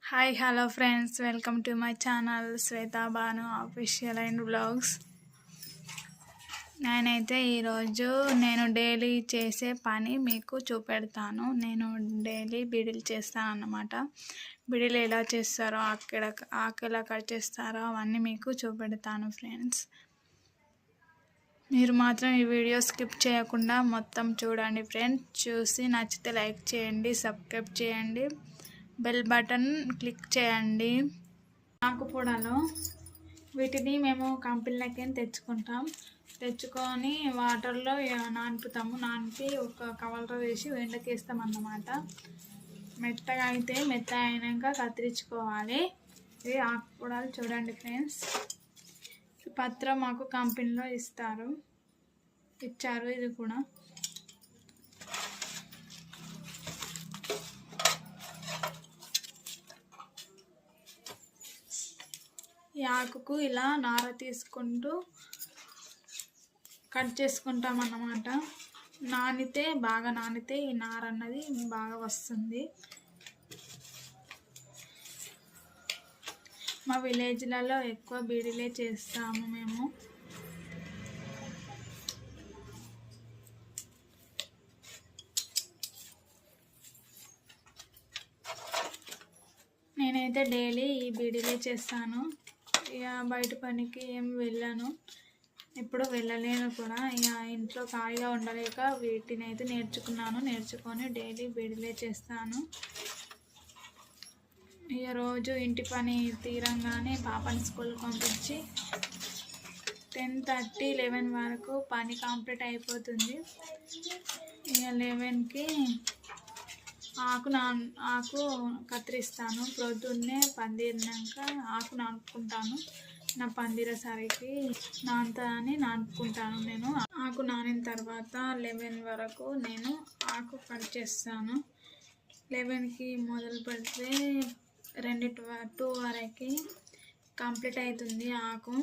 Hi hello friends, welcome to my channel Shweta Bhanu official and vlogs. నేనైతే ఈరోజు daily చేసే పని మీకు చూపెడతాను. నేను డైలీ బీడీలు చేస్తాను అన్నమాట. బీడీలు ఎలా చేస్తారో, ఆకు ఎలా కట్ చేస్తారో అవన్నీ మీకు చూపెడతాను ఫ్రెండ్స్. మీరు మాత్రం ఈ వీడియో స్కిప్ చేయకుండా మొత్తం చూడండి ఫ్రెండ్స్. చూసి నచ్చితే లైక్ చేయండి, సబ్స్క్రైబ్ చేయండి, బెల్ బటన్ క్లిక్ చేయండి. ఆకుపూడలు వీటిని మేము కంపెనీలకి తెచ్చుకొని వాటర్లో నానుపుతాము. నానిపి ఒక కవర్లో వేసి ఎండకేస్తాం అన్నమాట. మెత్తగా అయినాక కత్తిరించుకోవాలి. ఇది ఆకుపూడలు చూడండి ఫ్రెండ్స్. పత్రం మాకు కంపెనీలో ఇచ్చారు. ఇది కూడా ఈ ఆకుకు ఇలా నార తీసుకుంటూ కట్ చేసుకుంటాం అన్నమాట. బాగా నానితే ఈ నార అన్నది బాగా వస్తుంది. మా విలేజ్లలో ఎక్కువ బీడీలే చేస్తాము మేము. నేనైతే డైలీ ఈ బీడీలే చేస్తాను. ఇక బయట పనికి ఏం వెళ్ళాను, ఇప్పుడు వెళ్ళలేను కూడా. ఇక ఇంట్లో ఖాళీగా ఉండలేక వీటిని అయితే నేర్చుకొని డైలీ బీడీలే చేస్తాను. ఇక రోజు ఇంటి పని తీరంగానే పాపని స్కూల్కి పంపించి 10:30, 11 వరకు పని కంప్లీట్ అయిపోతుంది. ఇక 11కి ఆకు కత్తిరిస్తాను. ప్రొద్దున్నే పందిరినాక ఆకు నానుకుంటాను. నా పందిరేసరికి నానుకుంటాను. నేను ఆకు నానిన తర్వాత 11 వరకు నేను ఆకు కట్ చేస్తాను. 11కి మొదలు పెడితే 2 వరకు కంప్లీట్ అవుతుంది. ఆకు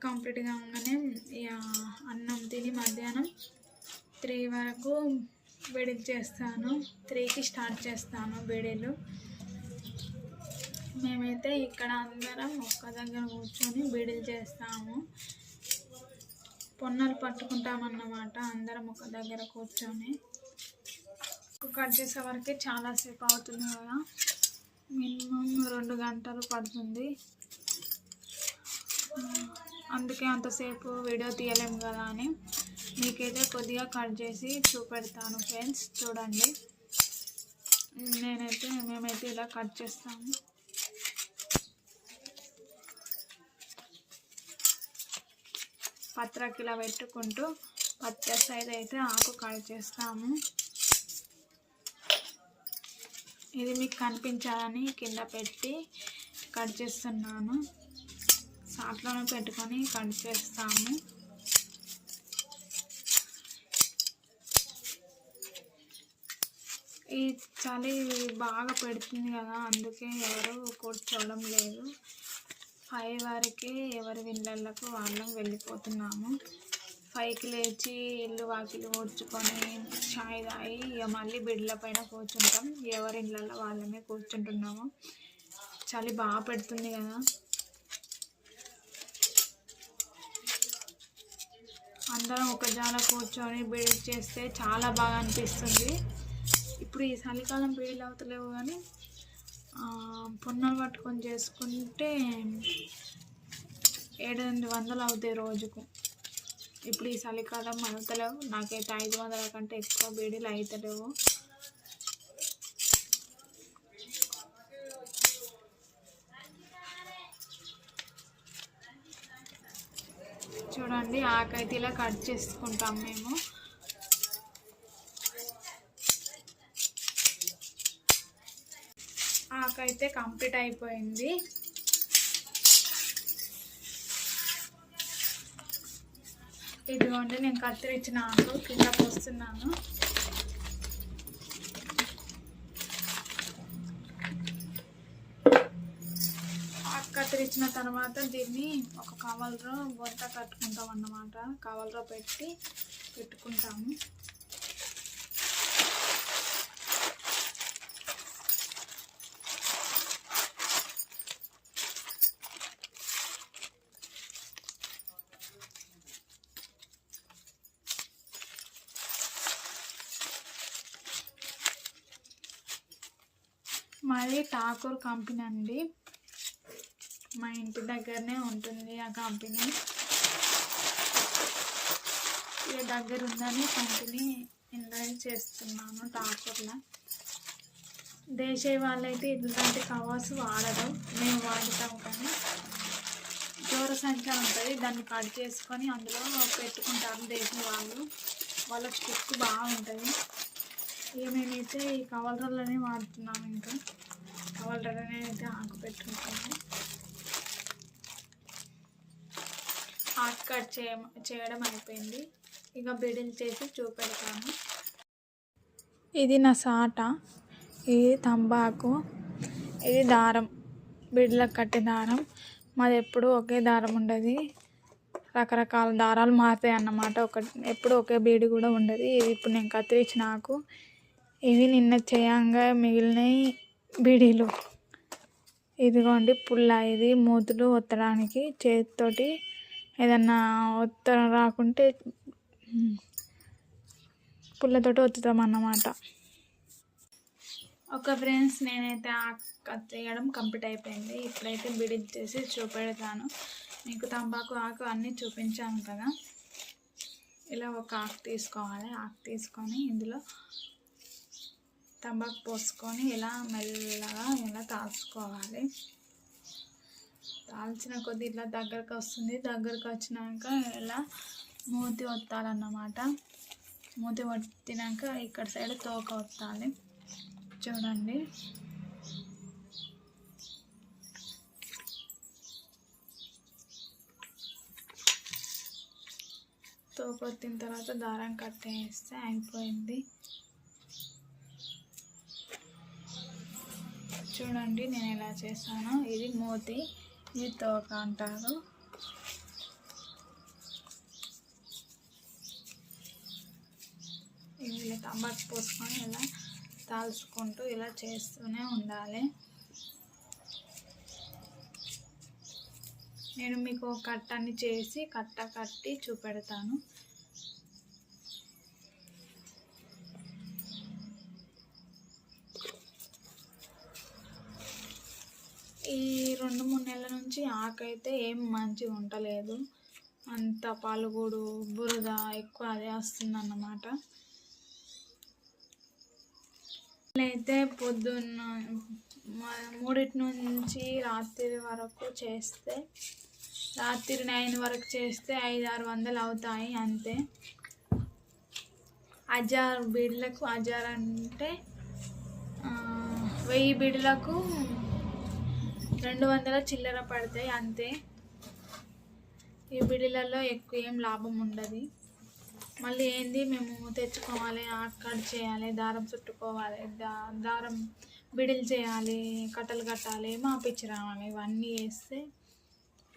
కంప్లీట్ కాగానే అన్నం తిని మధ్యాహ్నం 3 వరకు బీడీలు చేస్తాను. 3కి స్టార్ట్ చేస్తాను బీడీలు. మేమైతే ఇక్కడ అందరం ఒక్క దగ్గర కూర్చొని బీడీలు చేస్తాము. పొన్నలు పట్టుకుంటామన్నమాట అందరం ఒక దగ్గర కూర్చొని. కట్ చేసే వరకు చాలాసేపు అవుతుంది కదా, మినిమం 2 గంటలు పడుతుంది. అందుకే అంతసేపు వీడియో తీయలేము కదా అని మీకైతే కొద్దిగా కట్ చేసి చూపెడతాను ఫ్రెండ్స్. చూడండి, మేమైతే ఇలా కట్ చేస్తాము. పత్రకి ఇలా పెట్టుకుంటూ పత్ర సైడ్ అయితే ఆకు కట్ చేస్తాము. ఇది మీకు కనిపించాలని కింద పెట్టి కట్ చేస్తున్నాను. సాట్లోనే పెట్టుకొని కట్ చేస్తాము. ఈ చలి బాగా పెడుతుంది కదా, అందుకే ఎవరు కూర్చోవడం లేదు. 5 వరకు ఎవరి ఇళ్ళకు వాళ్ళం వెళ్ళిపోతున్నాము. 5కి లేచి ఇల్లు వాకిలు ఊడ్చుకొని చాయ్ తాగి ఇక మళ్ళీ బెడ్ల పైన కూర్చుంటాం. ఎవరి ఇళ్ళల్లో వాళ్ళమే కూర్చుంటున్నాము. చలి బాగా పెడుతుంది కదా, అందరం ఒక జాల కూర్చొని బీడీ చేస్తే చాలా బాగా అనిపిస్తుంది. ఇప్పుడు ఈ చలికాలం బీడీలు అవుతలేవు కానీ పొన్నలు పట్టుకొని చేసుకుంటే 700-800 అవుతాయి రోజుకు. ఇప్పుడు ఈ చలికాలం అవుతలేవు. నాకైతే 500 కంటే ఎక్కువ బీడీలు అవుతలేవు. చూడండి, ఆకైతే ఇలా కట్ చేసుకుంటాం మేము. ఆకైతే కంప్లీట్ అయిపోయింది. ఇదిగోండి, నేను కత్తిరించిన ఆకు కింద పోస్తున్నాను. ఆకు కత్తిరించిన తర్వాత దీన్ని ఒక కవర్లో బొంత కట్టుకుంటాం అన్నమాట. కవర్లో పెట్టుకుంటాము. మాది ఠాకూర్ కంపెనీ అండి. మా ఇంటి దగ్గరనే ఉంటుంది ఆ కంపెనీ. ఇక దగ్గర ఉందని కంపెనీ ఇన్వైట్ చేస్తున్నాను ఠాకూర్లో. దేశీయ వాళ్ళైతే ఇలాంటి కవర్స్ వాడరు, మేము వాడతాం. కానీ దూర సంఖ్య ఉంటుంది, దాన్ని కట్ చేసుకొని అందులో పెట్టుకుంటారు దేశీయ వాళ్ళు. వాళ్ళ స్టిక్ బాగుంటుంది. ఇక మేమైతే ఈ కవర్లలోనే వాడుతున్నాము. ఇంకా కవర్లలోనే అయితే ఆకు పెట్టుకుంటాము. ఆకు కట్ చేయడం అయిపోయింది. ఇక బిడిలు చేసి చూపెడతాను. ఇది నా సాట, ఇది తంబాకు, ఇది దారం, బిడ్లకు కట్టే దారం. మాది ఎప్పుడు ఒకే దారం ఉండదు, రకరకాల దారాలు మారుతాయి అన్నమాట. ఎప్పుడు ఒకే బీడి కూడా ఉండదు. ఇది ఇప్పుడు నేను కత్తిరించిన ఆకు. ఇవి నిన్న చేయంగా మిగిలినవి బీడీలు. ఇదిగోండి పుల్ల, ఇది మూతులు ఒత్తడానికి. చేతితోటి ఏదన్నా ఒత్తడం రాకుంటే పుల్లతోటి ఒత్తుతాం అన్నమాట. ఫ్రెండ్స్, నేనైతే ఆకు కత్తియడం కంప్లీట్ అయిపోయింది. ఇప్పుడైతే బిడిల్ చేసి చూపెడతాను. మీకు తంబాకు ఆకు అన్నీ చూపించాను కదా. ఇలా ఒక ఆకు తీసుకోవాలి. ఆకు తీసుకొని ఇందులో తంబాకు పోసుకొని ఇలా మెల్లగా ఇలా తాల్చుకోవాలి. తాల్చిన కొద్ది ఇట్లా దగ్గరకు వస్తుంది. దగ్గరకు వచ్చినాక ఇలా మూతి ఒత్తాలన్నమాట. మూతి ఒత్తినాక ఇక్కడ సైడ్ తోక ఒత్తాలి. చూడండి, తోకొత్తిన తర్వాత దారం కట్టేస్తే అయిపోయింది. చూడండి నేను ఎలా చేస్తాను. ఇది మూతి, ఇది తోక అంటారు. ఇలా తంబాకు పోసుకొని ఇలా తాల్చుకుంటూ ఇలా చేస్తూనే ఉండాలి. నేను మీకు కట్టని చేసి కట్టి చూపెడతాను. ఈ 2-3 నెలల నుంచి ఆకైతే ఏం మంచిగా ఉండలేదు. అంత పాలుగూడు బురద ఎక్కువ అదే వస్తుంది అన్నమాట. అయితే పొద్దున్న 3 నుంచి రాత్రి వరకు చేస్తే, రాత్రి 9 వరకు చేస్తే 500-600 అవుతాయి అంతే. 1000 బీడులకు, 1000 అంటే 1000 బీడులకు 200 చిల్లర పడతాయి అంతే. ఈ బిడిలలో ఎక్కువ ఏం లాభం ఉండదు. మళ్ళీ ఏంది, మేము తెచ్చుకోవాలి, ఆకు కట్ చేయాలి, దారం చుట్టుకోవాలి, దారం బిడిలు చేయాలి, కట్టలు కట్టాలి, మాపిచ్చి రావాలి. ఇవన్నీ వేస్తే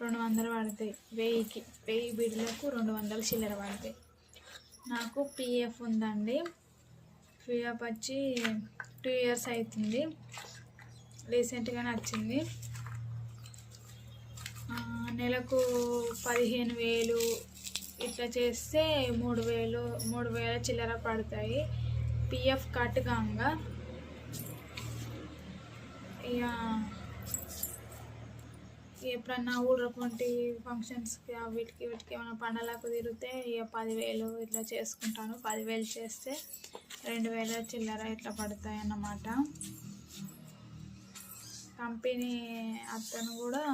200 పడతాయి. 1000 బిడిలకు 200 చిల్లర పడతాయి. నాకు పిఎఫ్ ఉందండి. పిఎఫ్ వచ్చి 2 ఇయర్స్ అవుతుంది, రీసెంట్గానే వచ్చింది. నెలకు 15,000 ఇట్లా చేస్తే 3,000 చిల్లర పడతాయి పిఎఫ్ కట్ కాగా. ఇక ఎప్పుడన్నా ఊళ్ళకుంటి ఫంక్షన్స్కి వీటికి ఏమైనా పండగలకు తిరిగితే ఇక 10,000 ఇట్లా చేసుకుంటాను. 10,000 చేస్తే 2,000 చిల్లర ఇట్లా పడతాయి అన్నమాట. కంపెనీ అతను కూడా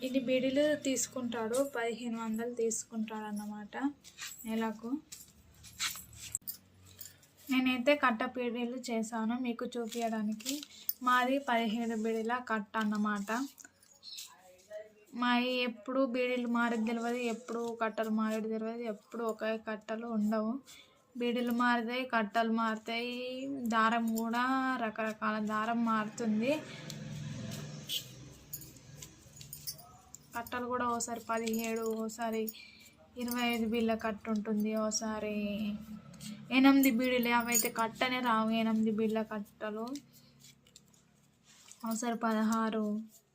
ఇన్ని బీడీలు తీసుకుంటాడు, 1,500 తీసుకుంటాడు అన్నమాట నెలకు. నేనైతే కట్ట బీడీలు చేశాను మీకు చూపించడానికి. మాది 17 బీడీల కట్ట అన్నమాట. మావి ఎప్పుడు బీడీలు మారేది తెలియదు, ఎప్పుడు కట్టలు మారేది తెలియదు, ఎప్పుడు ఒకే కట్టలు ఉండవు. బీడీలు మారుతాయి, కట్టలు మారుతాయి, దారం కూడా రకరకాల దారం మారుతుంది. కట్టలు కూడా ఓసారి 17, ఓసారి 25 బీళ్ళ కట్ట ఉంటుంది, ఓసారి 8 బీడీలు. అవైతే కట్టనే రావు, 8 బీళ్ళ కట్టలు. ఒకసారి 16,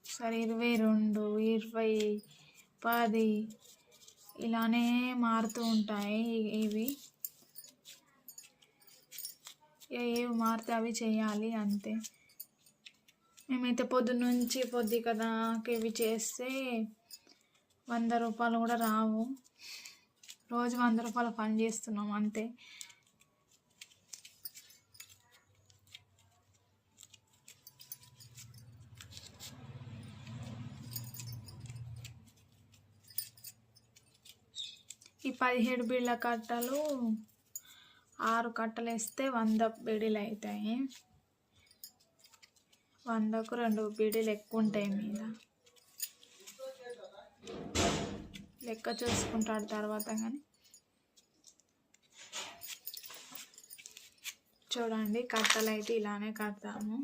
ఒకసారి 22, 20, 10 ఇలానే మారుతూ ఉంటాయి ఇవి. ఏవి మారితే అవి చేయాలి అంతే. మేమైతే పొద్దు కదా ఇవి చేస్తే 100 రూపాయలు కూడా రావు. రోజు 100 రూపాయల పని చేస్తున్నాం అంతే. ఈ 17 బీళ్ళ కట్టలు 6 కట్టలు వేస్తే 100 బీడీలు అవుతాయి. 100కు 2 బీడీలు ఎక్కువ ఉంటాయి మీద. లెక్క చూసుకుంటాడు తర్వాత. కానీ చూడండి కట్టలు అయితే ఇలానే కడతాము.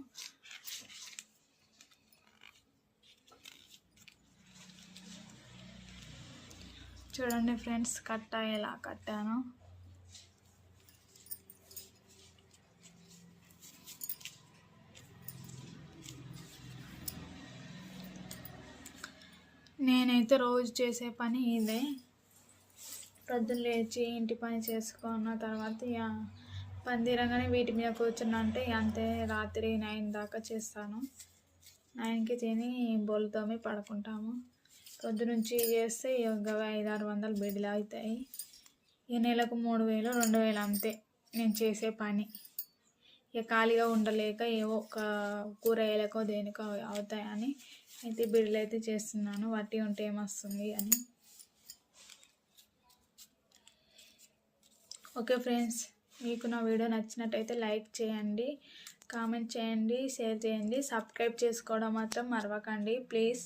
చూడండి ఫ్రెండ్స్ కట్ట ఎలా కట్టాను. నేనైతే రోజు చేసే పని ఇదే. పొద్దున్న లేచి ఇంటి పని చేసుకున్న తర్వాత ఇక పని తీరగానే వీటి మీద కూర్చున్నా అంటే అంతే. రాత్రి 9 దాకా చేస్తాను. 9కి తిని బోళ్ళు తోమి పడుకుంటాము. పొద్దు నుంచి చేస్తే ఇక 500-600 బీడీలు అవుతాయి. ఈ నెలకు 3000 2000 అంతే నేను చేసే పని. ఇక ఖాళీగా ఉండలేక ఏవో ఒక కూరగాయలకో దేనికో అవుతాయని అయితే బీడీలు అయితే చేస్తున్నాను. వట్టి ఉంటే ఏమొస్తుంది అని. ఓకే ఫ్రెండ్స్, మీకు నా వీడియో నచ్చినట్టయితే లైక్ చేయండి, కామెంట్ చేయండి, షేర్ చేయండి, సబ్స్క్రైబ్ చేసుకోవడం మాత్రం మరవకండి ప్లీజ్.